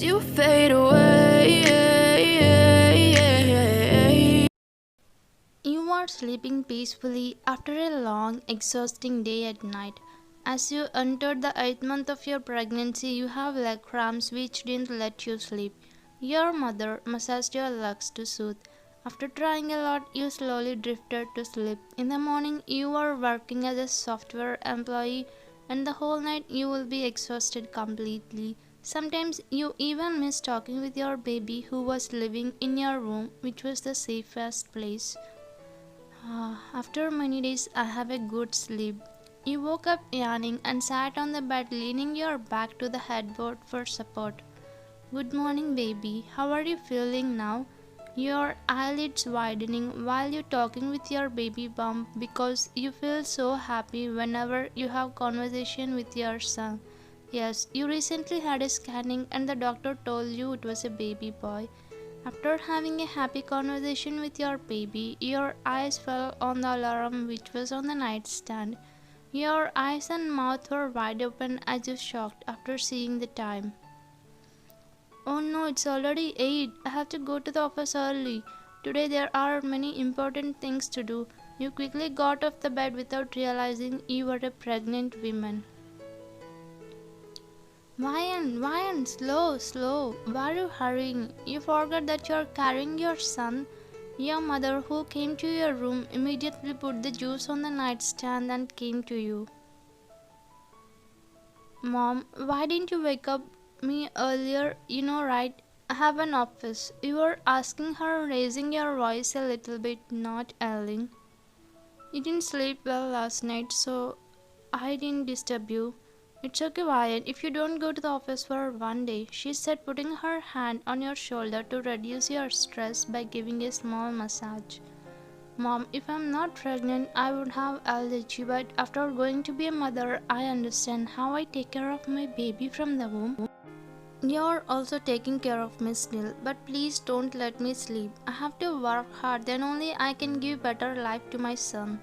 you fade away. You are sleeping peacefully after a long, exhausting day at night. As you entered the 8th month of your pregnancy, you have leg cramps which didn't let you sleep. Your mother massaged your legs to soothe. After trying a lot, you slowly drifted to sleep. In the morning, you were working as a software employee, and the whole night you will be exhausted completely. Sometimes you even miss talking with your baby who was living in your room, which was the safest place. After many days, I have a good sleep. You woke up yawning and sat on the bed, leaning your back to the headboard for support. Good morning, baby. How are you feeling now? Your eyelids widening while you're talking with your baby bump because you feel so happy whenever you have conversation with your son. Yes, you recently had a scanning and the doctor told you it was a baby boy. After having a happy conversation with your baby, your eyes fell on the alarm which was on the nightstand. Your eyes and mouth were wide open as if shocked after seeing the time. Oh no, it's already 8. I have to go to the office early. Today there are many important things to do. You quickly got off the bed without realizing you were a pregnant woman. Ryan, slow. Why are you hurrying? You forgot that you're carrying your son. Your mother, who came to your room, immediately put the juice on the nightstand and came to you. Mom, why didn't you wake up me earlier? You know, right? I have an office. You were asking her, raising your voice a little bit, not yelling. You didn't sleep well last night, so I didn't disturb you. It's okay, Wyatt, if you don't go to the office for one day, she said, putting her hand on your shoulder to reduce your stress by giving a small massage. Mom, if I'm not pregnant, I would have allergy, but after going to be a mother, I understand how I take care of my baby from the womb. You're also taking care of me still, but please don't let me sleep. I have to work hard, then only I can give better life to my son.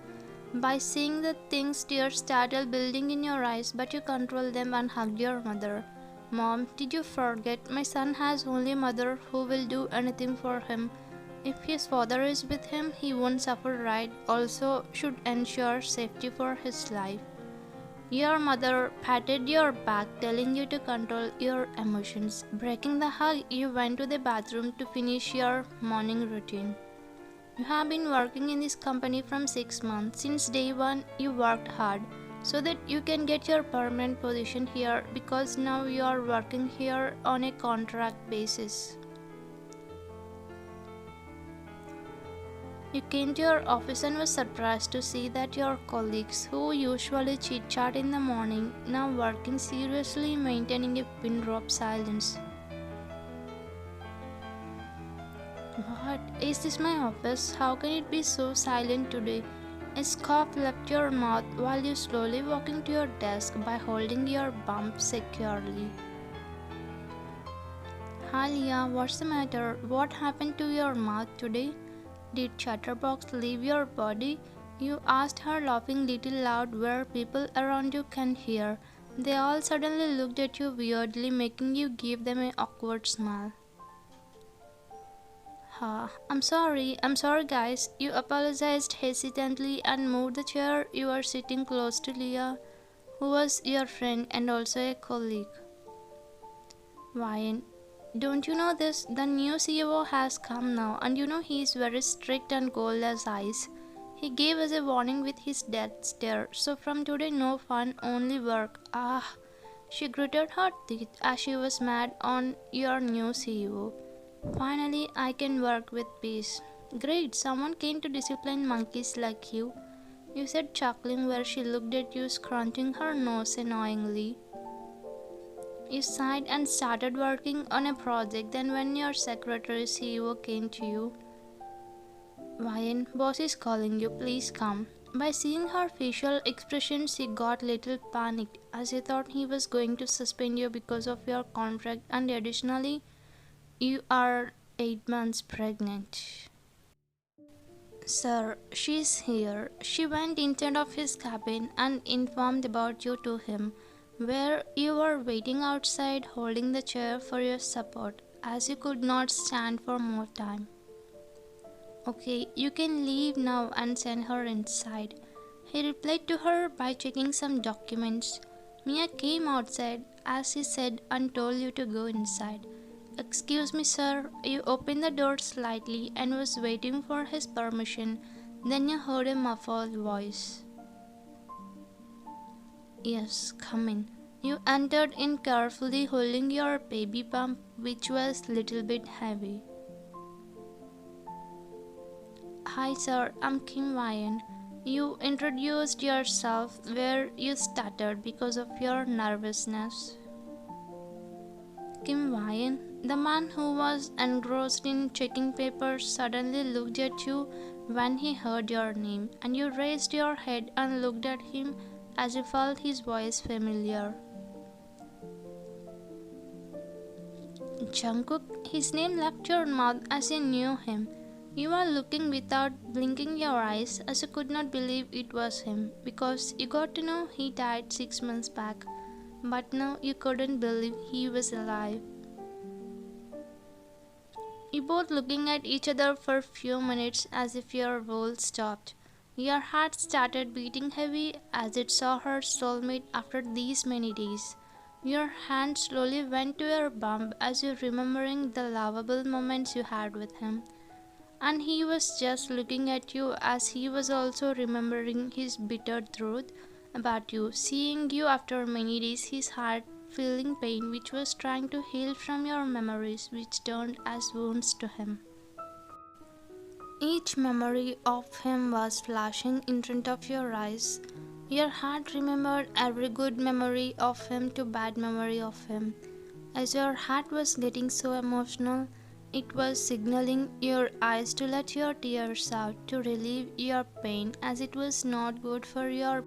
By seeing the things, tears started building in your eyes, but you controlled them and hugged your mother. Mom, did you forget? My son has only a mother who will do anything for him. If his father is with him, he won't suffer, right? Also, should ensure safety for his life. Your mother patted your back, telling you to control your emotions. Breaking the hug, you went to the bathroom to finish your morning routine. You have been working in this company from 6 months. Since day one, you worked hard so that you can get your permanent position here because now you are working here on a contract basis. You came to your office and was surprised to see that your colleagues, who usually chit-chat in the morning, now working seriously maintaining a pin drop silence. What? Is this my office? How can it be so silent today? A cough left your mouth while you slowly walking to your desk by holding your bump securely. Hi Leah, what's the matter? What happened to your mouth today? Did Chatterbox leave your body? You asked her, laughing little loud where people around you can hear. They all suddenly looked at you weirdly, making you give them an awkward smile. I'm sorry guys. You apologized hesitantly and moved the chair. You were sitting close to Leah, who was your friend and also a colleague. Ryan, don't you know this? The new CEO has come now, and you know he is very strict and cold as ice. He gave us a warning with his death stare, so from today no fun, only work. She gritted her teeth as she was mad on your new CEO. Finally, I can work with peace. Great, someone came to discipline monkeys like you. You said, chuckling where she looked at you, scrunching her nose annoyingly. You sighed and started working on a project. Then when your secretary CEO came to you, Ryan, boss is calling you, please come. By seeing her facial expressions, she got little panicked as he thought he was going to suspend you because of your contract and additionally, you are 8 months pregnant. Sir, she's here. She went inside of his cabin and informed about you to him. where you were waiting outside holding the chair for your support as you could not stand for more time. Okay, you can leave now and send her inside. He replied to her by checking some documents. Mia came outside as he said and told you to go inside. Excuse me, sir. You opened the door slightly and was waiting for his permission. Then you heard a muffled voice. Yes, come in. You entered in carefully holding your baby bump, which was little bit heavy. Hi sir, I'm Kim Ryan. You introduced yourself where you stuttered because of your nervousness. Kim Ryan, the man who was engrossed in checking papers, suddenly looked at you when he heard your name, and you raised your head and looked at him as you felt his voice familiar. Jungkook, his name left your mouth as you knew him. You were looking without blinking your eyes as you could not believe it was him because you got to know he died 6 months back, but now you couldn't believe he was alive. You both looking at each other for a few minutes as if your world stopped. Your heart started beating heavy as it saw her soulmate after these many days. Your hand slowly went to your bump as you remembering the lovable moments you had with him. And he was just looking at you as he was also remembering his bitter truth about you, seeing you after many days, his heart feeling pain which was trying to heal from your memories which turned as wounds to him. Each memory of him was flashing in front of your eyes. Your heart remembered every good memory of him to bad memory of him. As your heart was getting so emotional, it was signaling your eyes to let your tears out to relieve your pain as it was not good for your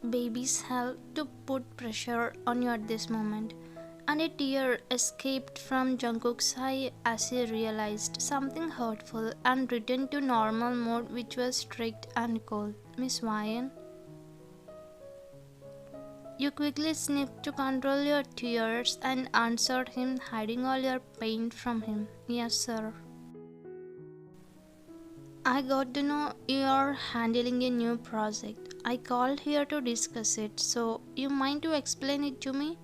baby's health to put pressure on you at this moment. And a tear escaped from Jungkook's eye as he realized something hurtful and returned to normal mode which was strict and cold. Miss Ryan? You quickly sniffed to control your tears and answered him, hiding all your pain from him. Yes, sir. I got to know you're handling a new project. I called here to discuss it, so you mind to explain it to me?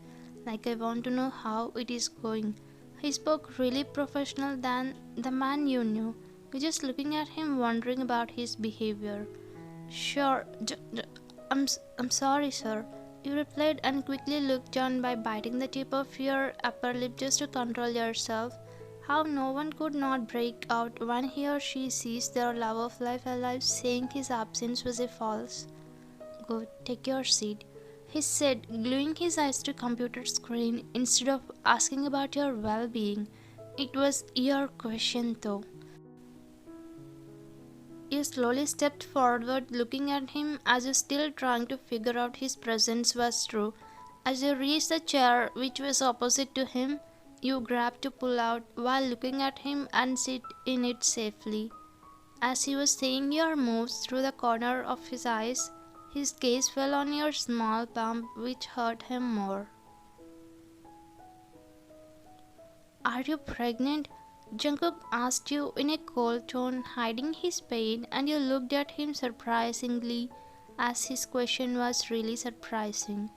Like I want to know how it is going. He spoke really professional than the man you knew. You're just looking at him wondering about his behavior. Sure, I'm sorry, sir. You replied and quickly looked down by biting the tip of your upper lip just to control yourself. How no one could not break out when he or she sees their love of life alive, saying his absence was a false. Good, take your seat, he said, gluing his eyes to computer screen instead of asking about your well-being. It was your question though. You slowly stepped forward, looking at him as you still trying to figure out his presence was true. As you reached the chair which was opposite to him, you grabbed to pull out while looking at him and sit in it safely. As he was saying your moves through the corner of his eyes, his gaze fell on your small bump which hurt him more. Are you pregnant? Jungkook asked you in a cold tone, hiding his pain, and you looked at him surprisingly as his question was really surprising.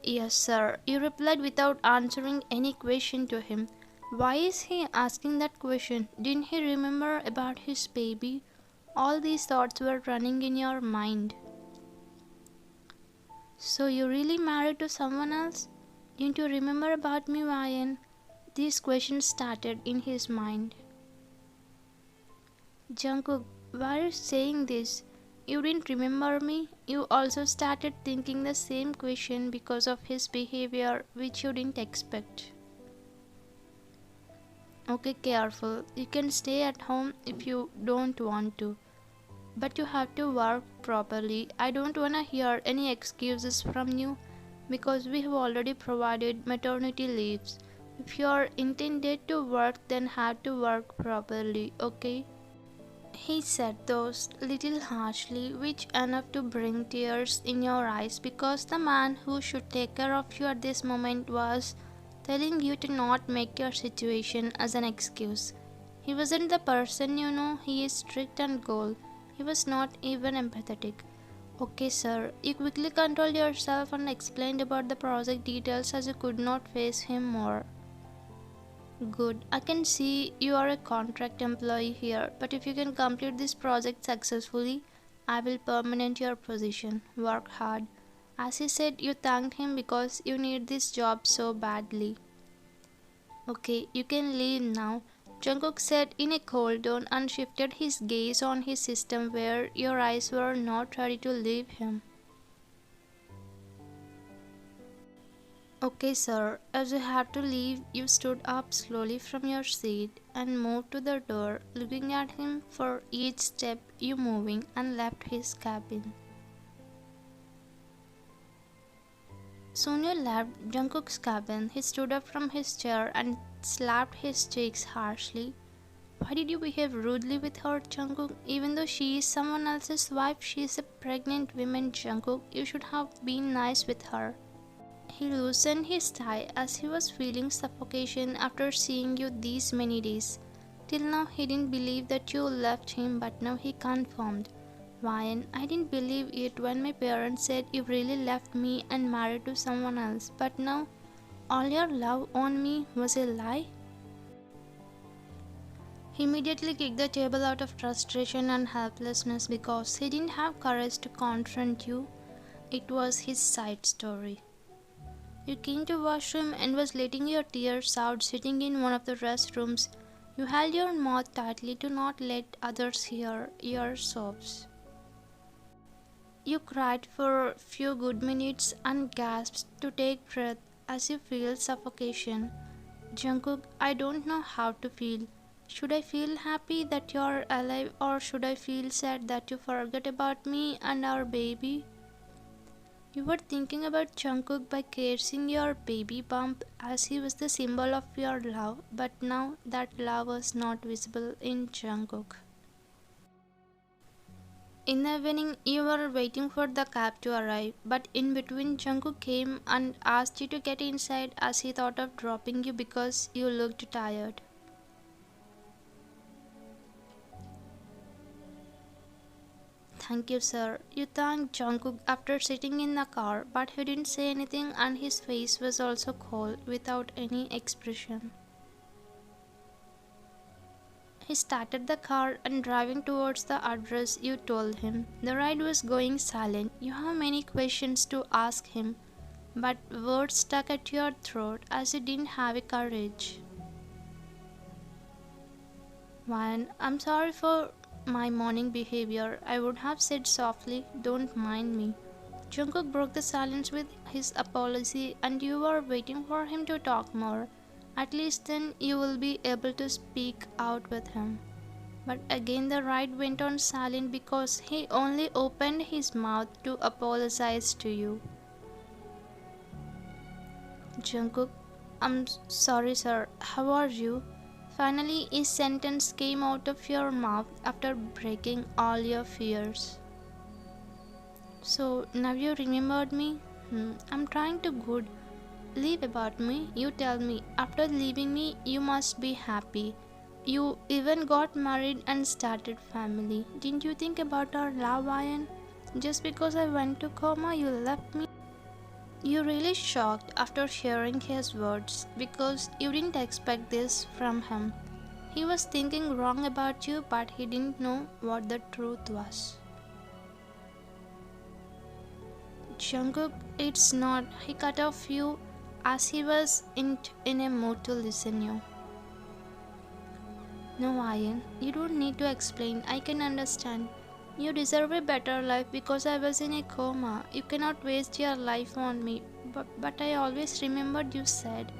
Yes, sir, you replied without answering any question to him. Why is he asking that question? Didn't he remember about his baby? All these thoughts were running in your mind. So you really married to someone else? Didn't you remember about me, Ryan? These questions started in his mind. Jungkook, why are you saying this? You didn't remember me? You also started thinking the same question because of his behavior, which you didn't expect. Okay, careful. You can stay at home if you don't want to. But you have to work properly. I don't want to hear any excuses from you because we have already provided maternity leaves. If you are intended to work, then have to work properly, okay? He said those little harshly, which enough to bring tears in your eyes because the man who should take care of you at this moment was telling you to not make your situation as an excuse. He wasn't the person you know, he is strict and cold. He was not even empathetic. Okay, sir, you quickly controlled yourself and explained about the project details as you could not face him more. Good. I can see you are a contract employee here, but if you can complete this project successfully, I will permanent your position. Work hard. As he said, you thanked him because you need this job so badly. Okay, you can leave now. Jungkook said in a cold tone and shifted his gaze on his system where your eyes were not ready to leave him. Okay, sir. As you had to leave, you stood up slowly from your seat and moved to the door, looking at him for each step you moving and left his cabin. Soon you left Jungkook's cabin. He stood up from his chair and slapped his cheeks harshly. Why did you behave rudely with her, Jungkook? Even though she is someone else's wife, she is a pregnant woman, Jungkook. You should have been nice with her. He loosened his tie as he was feeling suffocation after seeing you these many days. Till now he didn't believe that you left him, but now he confirmed. Ryan, I didn't believe it when my parents said you really left me and married to someone else, but now all your love on me was a lie? He immediately kicked the table out of frustration and helplessness because he didn't have courage to confront you. It was his side story. You came to washroom and was letting your tears out sitting in one of the restrooms. You held your mouth tightly to not let others hear your sobs. You cried for a few good minutes and gasped to take breath as you feel suffocation. Jungkook, I don't know how to feel. Should I feel happy that you're alive or should I feel sad that you forgot about me and our baby? You were thinking about Jungkook by caressing your baby bump as he was the symbol of your love, but now that love was not visible in Jungkook. In the evening, you were waiting for the cab to arrive, but in between, Jungkook came and asked you to get inside as he thought of dropping you because you looked tired. Thank you, sir. You thanked Jungkook after sitting in the car, but he didn't say anything and his face was also cold without any expression. He started the car and driving towards the address you told him. The ride was going silent. You have many questions to ask him, but words stuck at your throat as you didn't have a courage. One, I'm sorry for my morning behavior. I would have said softly, don't mind me. Jungkook broke the silence with his apology and you were waiting for him to talk more. At least then you will be able to speak out with him. But again the ride went on silent because he only opened his mouth to apologize to you. Jungkook, I'm sorry sir, how are you? Finally a sentence came out of your mouth after breaking all your fears. So now you remembered me? I'm trying to good. Leave about me, you tell me. After leaving me, you must be happy. You even got married and started family. Didn't you think about our love, Ian? Just because I went to coma, you left me? You really shocked after hearing his words because you didn't expect this from him. He was thinking wrong about you, but he didn't know what the truth was. Jungkook, it's not. He cut off you as he was in a mood to listen you. No, Ian, you don't need to explain. I can understand. You deserve a better life because I was in a coma. You cannot waste your life on me. But I always remembered you said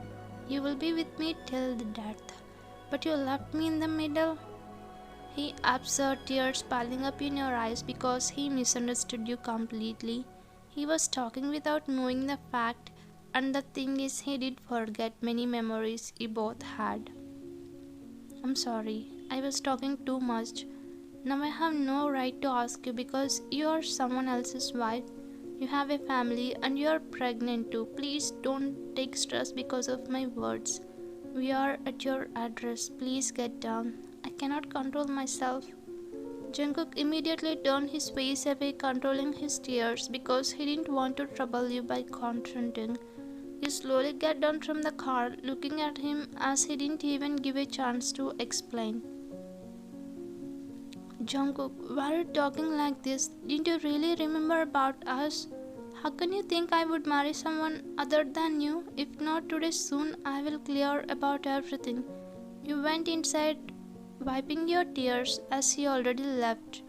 you will be with me till the death. But you left me in the middle. He observed tears piling up in your eyes because he misunderstood you completely. He was talking without knowing the fact, and the thing is, he did forget many memories you both had. I'm sorry, I was talking too much. Now I have no right to ask you because you are someone else's wife. You have a family and you are pregnant too. Please don't take stress because of my words. We are at your address. Please get down. I cannot control myself. Jungkook immediately turned his face away, controlling his tears because he didn't want to trouble you by confronting. You slowly get down from the car, looking at him as he didn't even give a chance to explain. Jungkook, why are you talking like this? Didn't you really remember about us? How can you think I would marry someone other than you? If not today, soon I will clear about everything. You went inside, wiping your tears as he already left.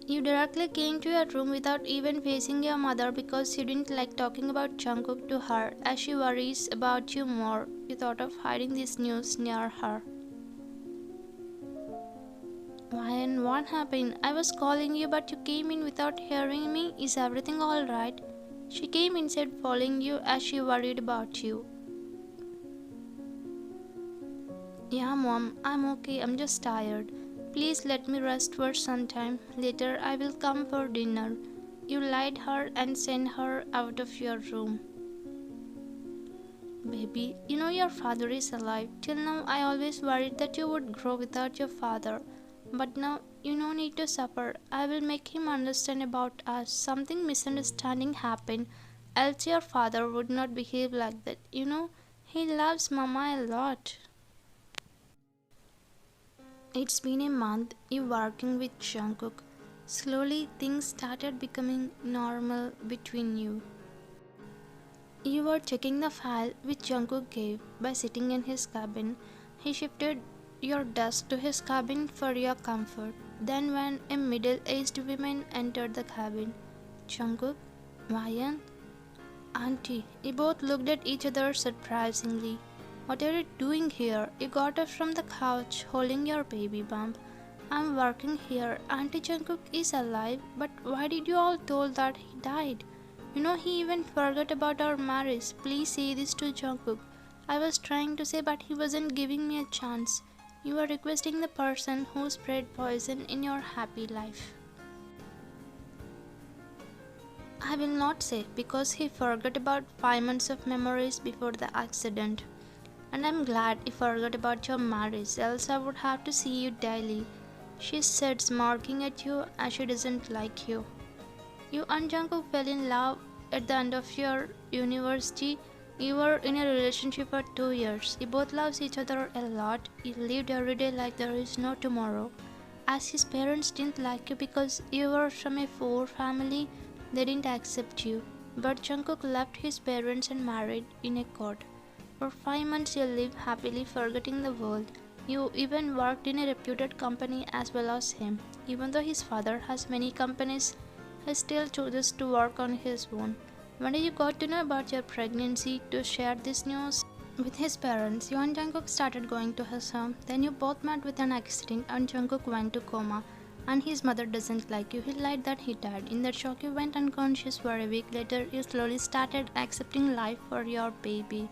You directly came to your room without even facing your mother because you didn't like talking about Jungkook to her as she worries about you more. You thought of hiding this news near her. Ryan, what happened? I was calling you but you came in without hearing me. Is everything alright? She came inside following you as she worried about you. Yeah, Mom, I'm okay. I'm just tired. Please let me rest for some time. Later, I will come for dinner. You lied her and sent her out of your room. Baby, you know your father is alive. Till now, I always worried that you would grow without your father. But now, you no need to suffer. I will make him understand about us. Something misunderstanding happened, else your father would not behave like that. You know, he loves Mama a lot. It's been a month you working with Jungkook. Slowly things started becoming normal between you. You were checking the file which Jungkook gave by sitting in his cabin. He shifted your desk to his cabin for your comfort. Then when a middle-aged woman entered the cabin, Jungkook, Ryan, Auntie, you both looked at each other surprisingly. What are you doing here? You got up from the couch holding your baby bump. I'm working here. Auntie Jungkook is alive, but why did you all told that he died? You know he even forgot about our marriage. Please say this to Jungkook. I was trying to say but he wasn't giving me a chance. You were requesting the person who spread poison in your happy life. I will not say because he forgot about 5 months of memories before the accident. And I'm glad you forgot about your marriage, else I would have to see you daily. She said, smirking at you as she doesn't like you. You and Jungkook fell in love at the end of your university. You were in a relationship for 2 years. You both loved each other a lot. You lived every day like there is no tomorrow. As his parents didn't like you because you were from a poor family, they didn't accept you. But Jungkook left his parents and married in a court. For 5 months you lived happily forgetting the world. You even worked in a reputed company as well as him. Even though his father has many companies, he still chooses to work on his own. When you got to know about your pregnancy to share this news with his parents, you and Jungkook started going to his home. Then you both met with an accident and Jungkook went to coma. And his mother doesn't like you. He lied that he died. In that shock you went unconscious for a week. Later you slowly started accepting life for your baby.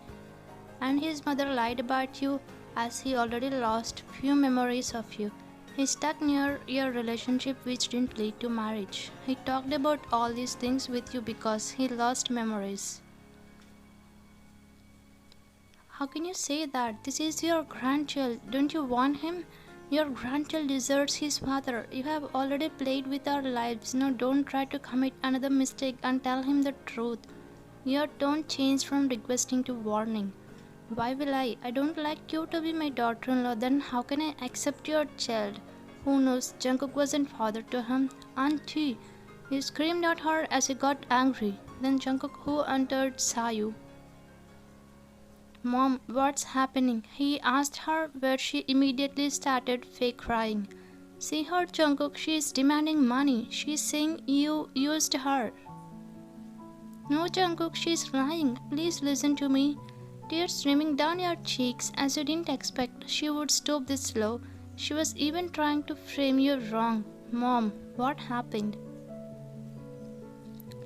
And his mother lied about you as he already lost few memories of you. He stuck near your relationship which didn't lead to marriage. He talked about all these things with you because he lost memories. How can you say that? This is your grandchild. Don't you want him? Your grandchild deserves his father. You have already played with our lives. Now don't try to commit another mistake and tell him the truth. Your tone changed from requesting to warning. Why will I? I don't like you to be my daughter-in-law. Then how can I accept your child? Who knows? Jungkook wasn't father to him. Auntie! You screamed at her as he got angry. Then Jungkook, who entered, saw you. Mom, what's happening? He asked her, where she immediately started fake crying. See her, Jungkook. She is demanding money. She is saying you used her. No, Jungkook, she is lying. Please listen to me. Tears streaming down your cheeks as you didn't expect she would stoop this low. She was even trying to frame you wrong. Mom, what happened?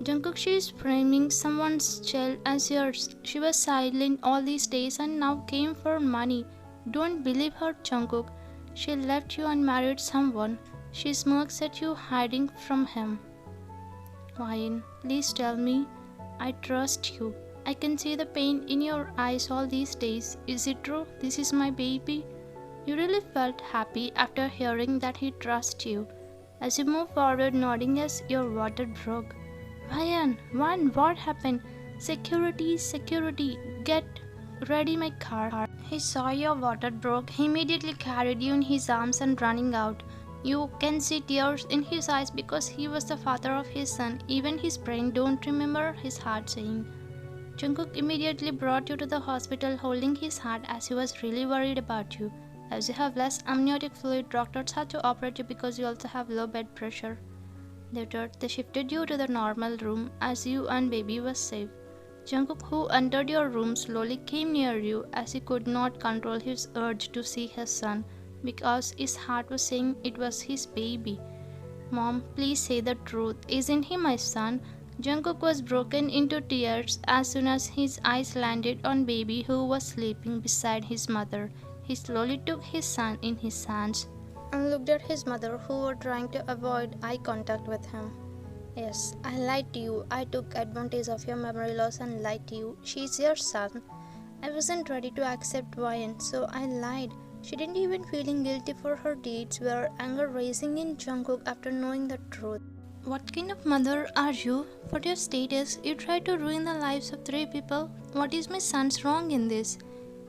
Jungkook, she is framing someone's child as yours. She was silent all these days and now came for money. Don't believe her, Jungkook. She left you and married someone. She smirks at you hiding from him. Ryan, please tell me. I trust you. I can see the pain in your eyes all these days. Is it true? This is my baby? You really felt happy after hearing that he trusts you. As you move forward, nodding as your water broke. Ryan, what happened? Security, security, get ready my car. He saw your water broke. He immediately carried you in his arms and running out. You can see tears in his eyes because he was the father of his son. Even his brain don't remember his heart saying. Jungkook immediately brought you to the hospital holding his heart as he was really worried about you. As you have less amniotic fluid, doctors had to operate you because you also have low blood pressure. Later, they shifted you to the normal room as you and baby was safe. Jungkook, who entered your room, slowly came near you as he could not control his urge to see his son because his heart was saying it was his baby. Mom, please say the truth. Isn't he my son? Jungkook was broken into tears as soon as his eyes landed on baby who was sleeping beside his mother. He slowly took his son in his hands and looked at his mother who were trying to avoid eye contact with him. Yes, I lied to you. I took advantage of your memory loss and lied to you. She's your son. I wasn't ready to accept Ryan, so I lied. She didn't even feeling guilty for her deeds were anger rising in Jungkook after knowing the truth. What kind of mother are you? For your status, you tried to ruin the lives of 3 people. What is my son's wrong in this?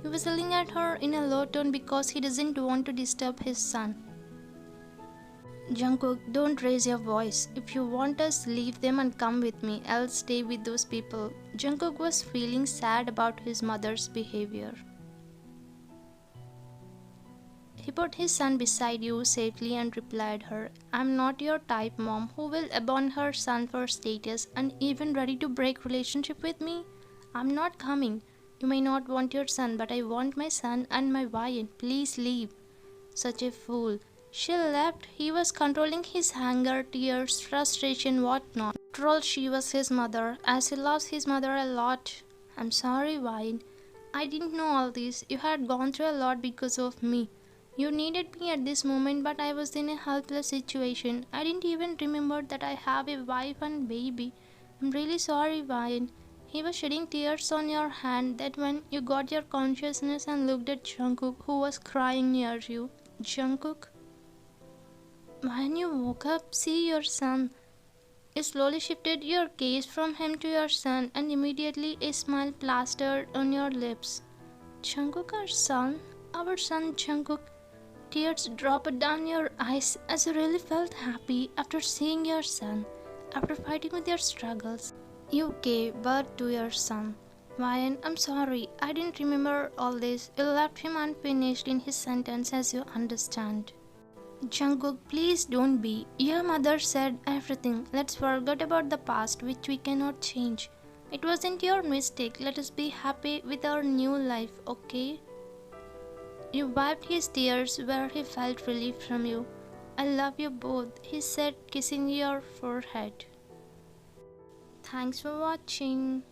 He was yelling at her in a low tone because he doesn't want to disturb his son. Jungkook, don't raise your voice. If you want us, leave them and come with me. I'll stay with those people. Jungkook was feeling sad about his mother's behavior. He put his son beside you safely and replied her, I'm not your type mom who will abandon her son for status and even ready to break relationship with me. I'm not coming. You may not want your son, but I want my son and my wife. Please leave. Such a fool. She left. He was controlling his anger, tears, frustration, whatnot. After all, she was his mother, as he loves his mother a lot. I'm sorry, Vine. I didn't know all this. You had gone through a lot because of me. You needed me at this moment, but I was in a helpless situation. I didn't even remember that I have a wife and baby. I'm really sorry, Vine. He was shedding tears on your hand that when you got your consciousness and looked at Jungkook who was crying near you. Jungkook? When you woke up, see your son. You slowly shifted your gaze from him to your son and immediately a smile plastered on your lips. Jungkook, our son Jungkook. Tears dropped down your eyes as you really felt happy after seeing your son. After fighting with your struggles, you gave birth to your son. Ryan, I'm sorry, I didn't remember all this. You left him unfinished in his sentence as you understand. Jungkook, please don't be. Your mother said everything. Let's forget about the past which we cannot change. It wasn't your mistake. Let us be happy with our new life, okay? You wiped his tears where he felt relief from you. I love you both, he said, kissing your forehead. Thanks for watching.